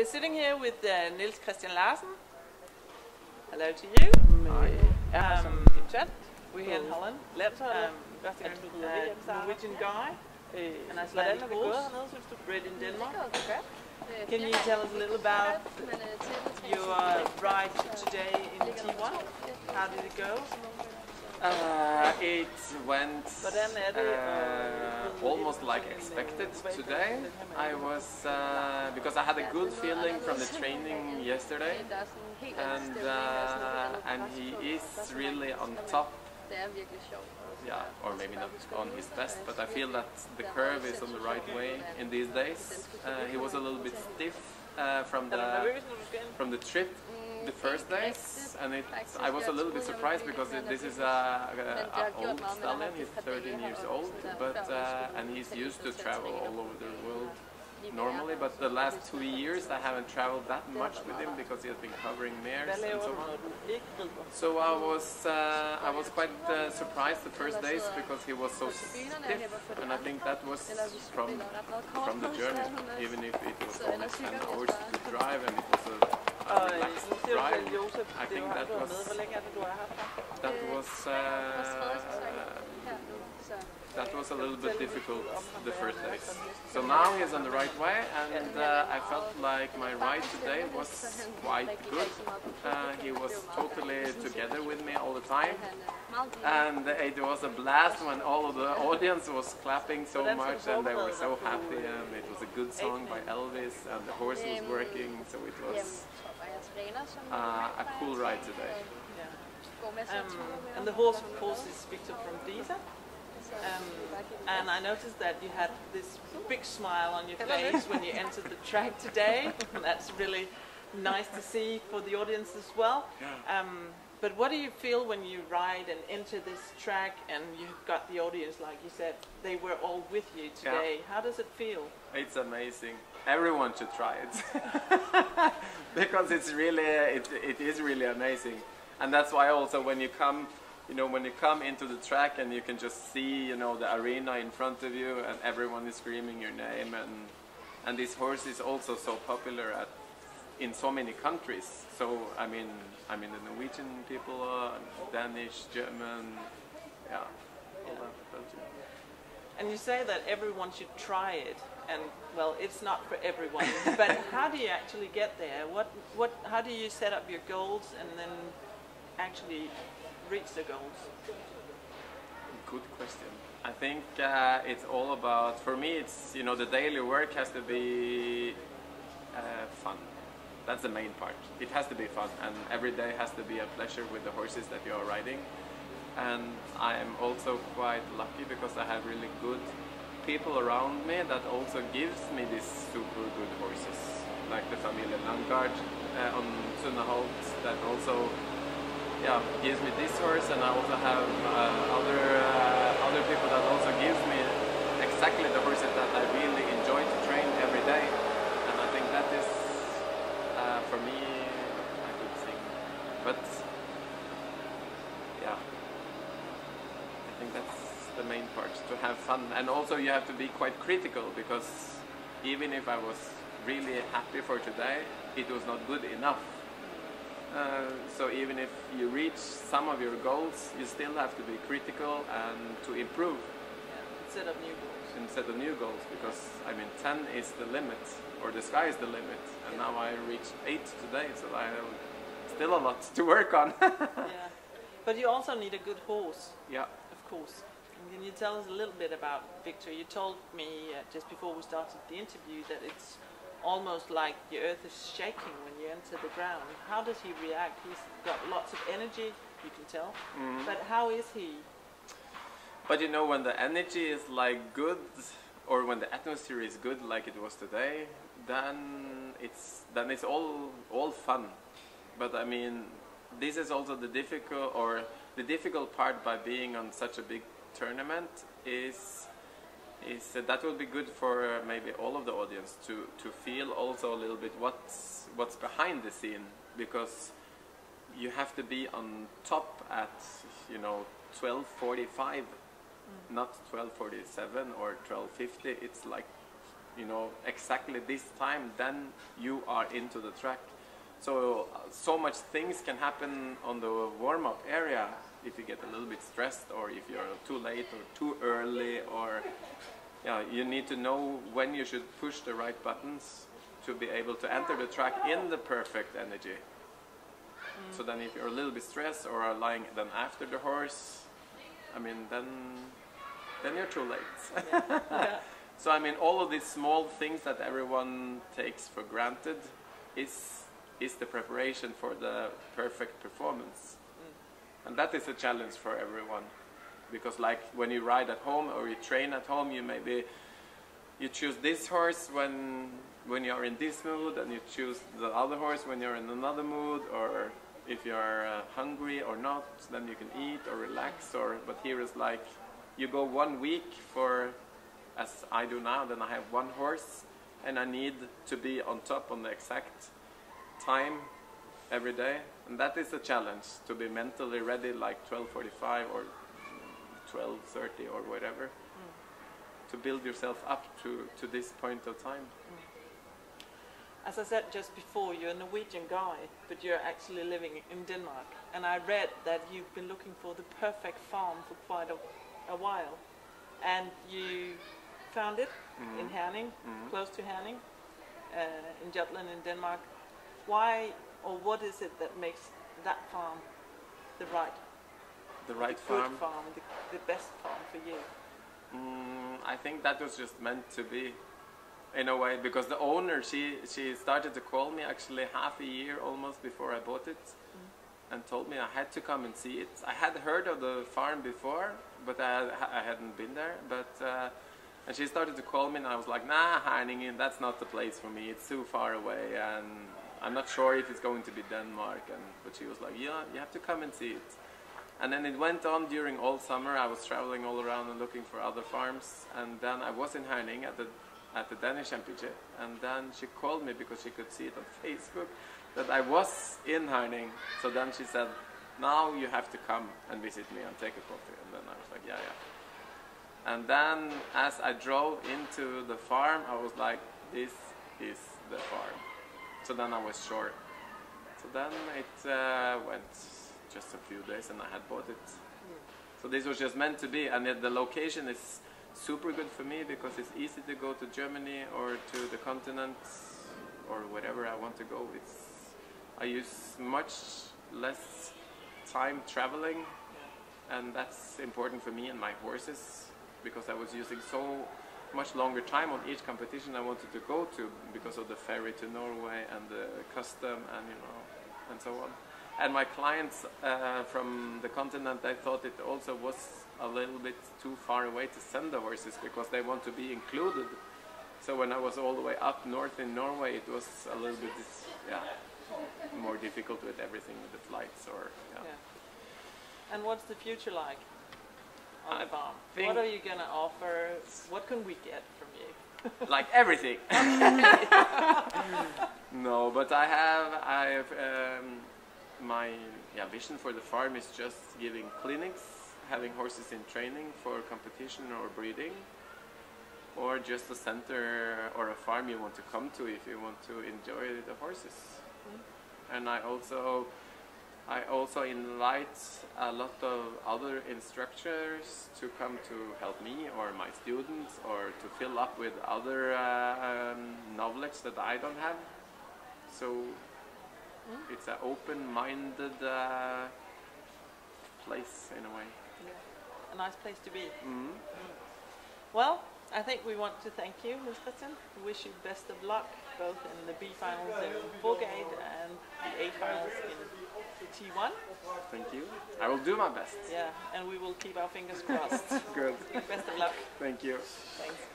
we're sitting here with Niels Christian Larsen. Hello to you. We're here in Holland. Norwegian guy. An Icelandic horse. Bred in Denmark. Can you tell us a little about your ride today in T1? How did it go? It went almost like expected today. I was because I had a good feeling from the training yesterday, and he is really on top. Yeah, or maybe not on his best, but I feel that the curve is on the right way in these days. He was a little bit stiff from the trip the first days, and I was a little bit surprised because this is a old stallion. He's 13 years old, but and he's used to travel all over the world normally, but the last 2 years I haven't traveled that much with him because he has been covering mares and so on. So I was quite surprised the first days because he was so stiff, and I think that was from the journey, even if it was only 10 hours to drive and it was a relaxed drive. I think that was a little bit difficult the first days. So now he's on the right way, and I felt like my ride today was quite good. He was totally together with me all the time, and it was a blast when all of the audience was clapping so much and they were so happy, and it was a good song by Elvis and the horse was working, so it was a cool ride today. And the horse, of course, is Victor from Disa. And I noticed that you had this big smile on your face when you entered the track today. And that's really nice to see for the audience as well. But what do you feel when you ride and enter this track and you've got the audience, like you said, they were all with you today? Yeah. How does it feel? It's amazing. Everyone should try it. Because it is really amazing. And that's why also when you come into the track and you can just see, the arena in front of you and everyone is screaming your name, and this horse is also so popular in so many countries. So I mean the Norwegian people, Danish, German, all that. And you say that everyone should try it, and well, it's not for everyone. But how do you actually get there? How do you set up your goals and then actually reach the goals? Good question. I think it's all about, for me it's, the daily work has to be fun. That's the main part. It has to be fun, and every day has to be a pleasure with the horses that you are riding. And I am also quite lucky because I have really good people around me that also gives me these super good horses, like the Familie Langard on Sunnaholt, that also gives me this horse, and I also have other people that also gives me exactly the horses that I really enjoy to train every day, and I think that is for me a good thing. But I think that's the main part, to have fun, and also you have to be quite critical, because even if I was really happy for today, it was not good enough. So even if you reach some of your goals, you still have to be critical and to improve. Instead of new goals. Because 10 is the limit, or the sky is the limit, and now I reached 8 today, so I have still a lot to work on. But you also need a good horse. Yeah. Of course. And can you tell us a little bit about Victor? You told me just before we started the interview that it's almost like the earth is shaking when you enter the ground. How does he react? He's got lots of energy, you can tell. But how is he? But when the energy is like good, or when the atmosphere is good like it was today, then it's all fun. But this is also the difficult part by being on such a big tournament is that will be good for maybe all of the audience to feel also a little bit what's behind the scene, because you have to be on top at 12:45, not 12:47 or 12:50. It's like you know, exactly this time, then you are into the track. So much things can happen on the warm-up area if you get a little bit stressed, or if you're too late or too early, or you need to know when you should push the right buttons to be able to enter the track in the perfect energy. So then if you're a little bit stressed or are lying then after the horse, I mean, then you're too late. Yeah. So I mean, all of these small things that everyone takes for granted is the preparation for the perfect performance. And that is a challenge for everyone, because like when you ride at home or you train at home, you choose this horse when you're in this mood, and you choose the other horse when you're in another mood, or if you're hungry or not, then you can eat or relax. But here is like, you go 1 week for, as I do now, then I have one horse, and I need to be on top on the exact time every day. And that is a challenge, to be mentally ready like 12:45 or 12:30 or whatever, to build yourself up to this point of time. As I said just before, you're a Norwegian guy, but you're actually living in Denmark. And I read that you've been looking for the perfect farm for quite a while. And you found it in Herning, close to Herning, in Jutland in Denmark. Why, or what is it that makes that farm the right farm? The best farm for you? I think that was just meant to be, in a way, because the owner, she started to call me actually half a year almost before I bought it, and told me I had to come and see it. I had heard of the farm before, but I hadn't been there. And she started to call me, and I was like, nah, Herningen, that's not the place for me. It's too far away, and I'm not sure if it's going to be Denmark. But she was like, yeah, you have to come and see it. And then it went on during all summer. I was traveling all around and looking for other farms. And then I was in Herning at the Danish Championship. And then she called me because she could see it on Facebook that I was in Herning. So then she said, now you have to come and visit me and take a coffee. And then I was like, yeah. And then as I drove into the farm, I was like, this is the farm. So then I was sure. So then it went just a few days and I had bought it. So this was just meant to be, and the location is super good for me because it's easy to go to Germany or to the continent or wherever I want to go. I use much less time traveling, and that's important for me and my horses, because I was using so much longer time on each competition I wanted to go to because of the ferry to Norway and the custom and so on. And my clients from the continent, I thought it also was a little bit too far away to send the horses because they want to be included. So when I was all the way up north in Norway, it was a little bit more difficult with everything, with the flights And what's the future like on the farm? What are you going to offer? What can we get from you? Like everything. No, but I have my vision for the farm is just giving clinics, having horses in training for competition or breeding, or just a center or a farm you want to come to if you want to enjoy the horses. And I also invite a lot of other instructors to come to help me or my students, or to fill up with other knowledge that I don't have. So it's an open-minded place in a way. A nice place to be. Well, I think we want to thank you, Ms. Christian. We wish you best of luck, both in the B finals in Vorgate and the A finals in T1. Thank you. I will do my best. Yeah, and we will keep our fingers crossed. Good. Best of luck. Thank you. Thanks.